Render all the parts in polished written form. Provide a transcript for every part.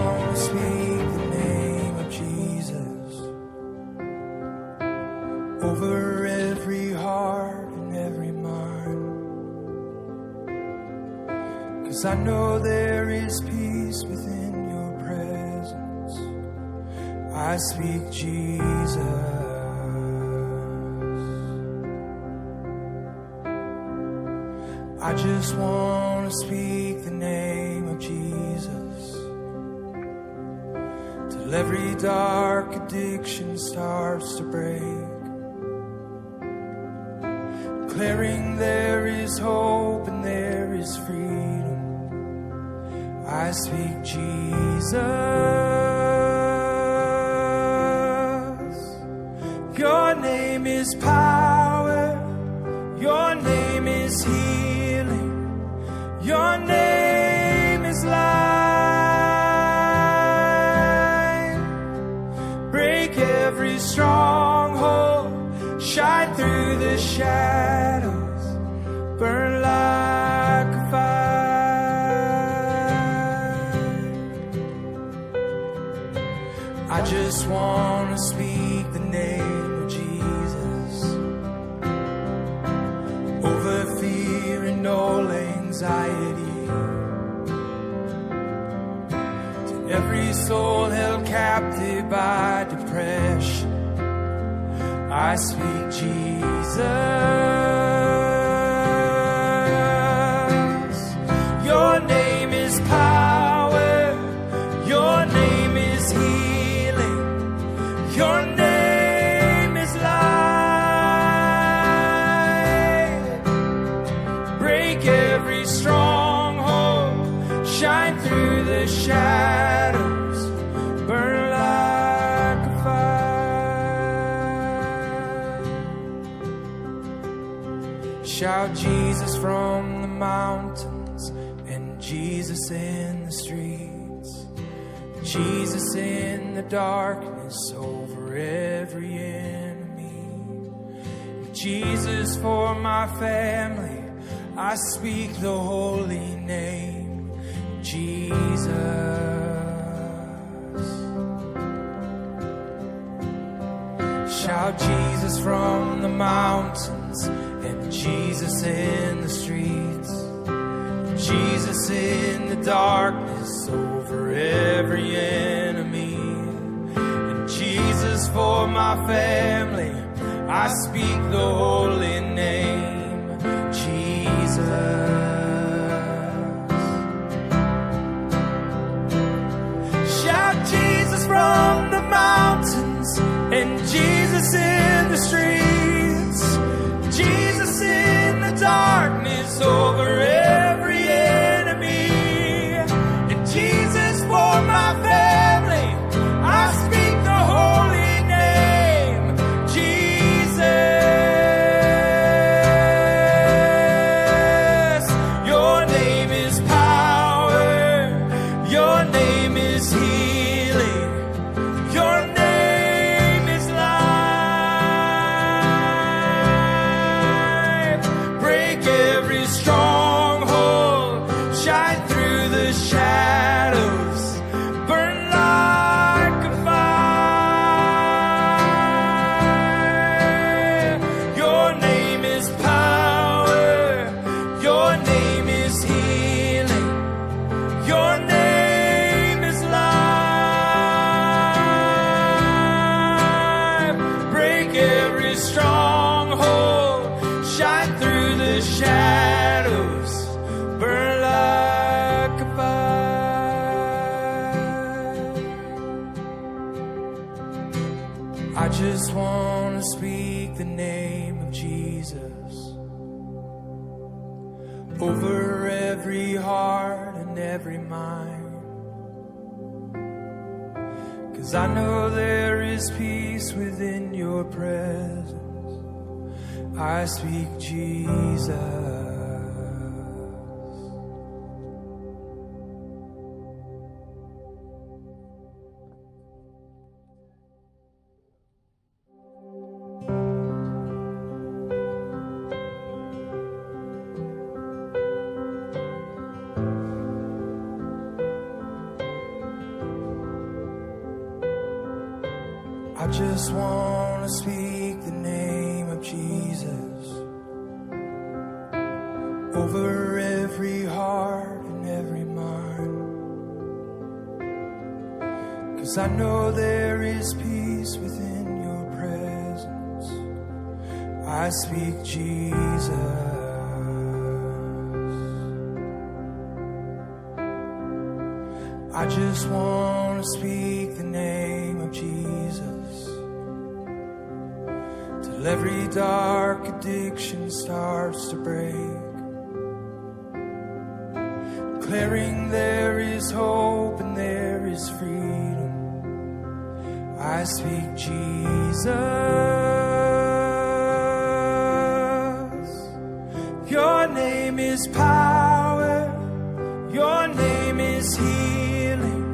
want to speak the name of Jesus over every heart and every mind. 'Cause I know there is peace within your presence. I speak Jesus. I just want to speak the name of Jesus till every dark addiction starts to break, declaring there is hope and there is freedom. I speak Jesus. Your name is power. Your name is healing. Your name is life. Break every stronghold. Shine through the shadows. Burn like a fire. I just want to speak the name of Jesus over fear and all anxiety, to every soul held captive by depression. I speak Jesus. Your name is power. Your name is healing. Your name is life. Break every stronghold. Shine through the shadows. Burn like a fire. Shout Jesus from the mountains and Jesus in the streets. Jesus in the darkness over every enemy. Jesus for my family. I speak the holy name, Jesus. Shout Jesus from the mountains and Jesus in the streets. Jesus in the darkness over every enemy. And Jesus for my family. I speak the holy name, Jesus. Shout Jesus from the mountains and Jesus in the streets. Jesus in the darkness over every enemy. And Jesus for my family. I speak the holy name, Jesus. Your name is power. Your name is healing. Your name is life. Break every stronghold. Shine through the shadows. Burn like a fire. Your name is power. Your name is healing. Your name is life. Break every stronghold. Shine through the shadows. Burn like a fire. I just want to speak the name of Jesus over every heart and every mind. 'Cause I know there is peace within your presence. I speak Jesus. I just want to speak the name of Jesus over every heart and every mind. 'Cause I know there is peace within your presence. I speak Jesus. I just want to speak the name of Jesus till every dark addiction starts to break, declaring there is hope and there is freedom. I speak Jesus. Your name is power. Your name is healing.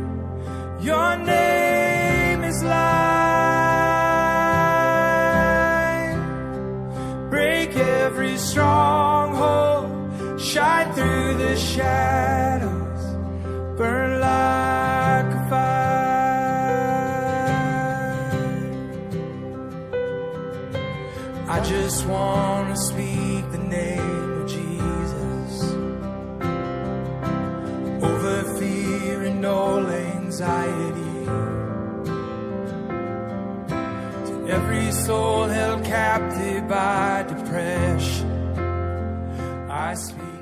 Your name is light. Break every stronghold. Shine through the shadows. Burn like a fire. I just want to speak the name of Jesus over fear and all anxiety, to every soul held captive by depression. I speak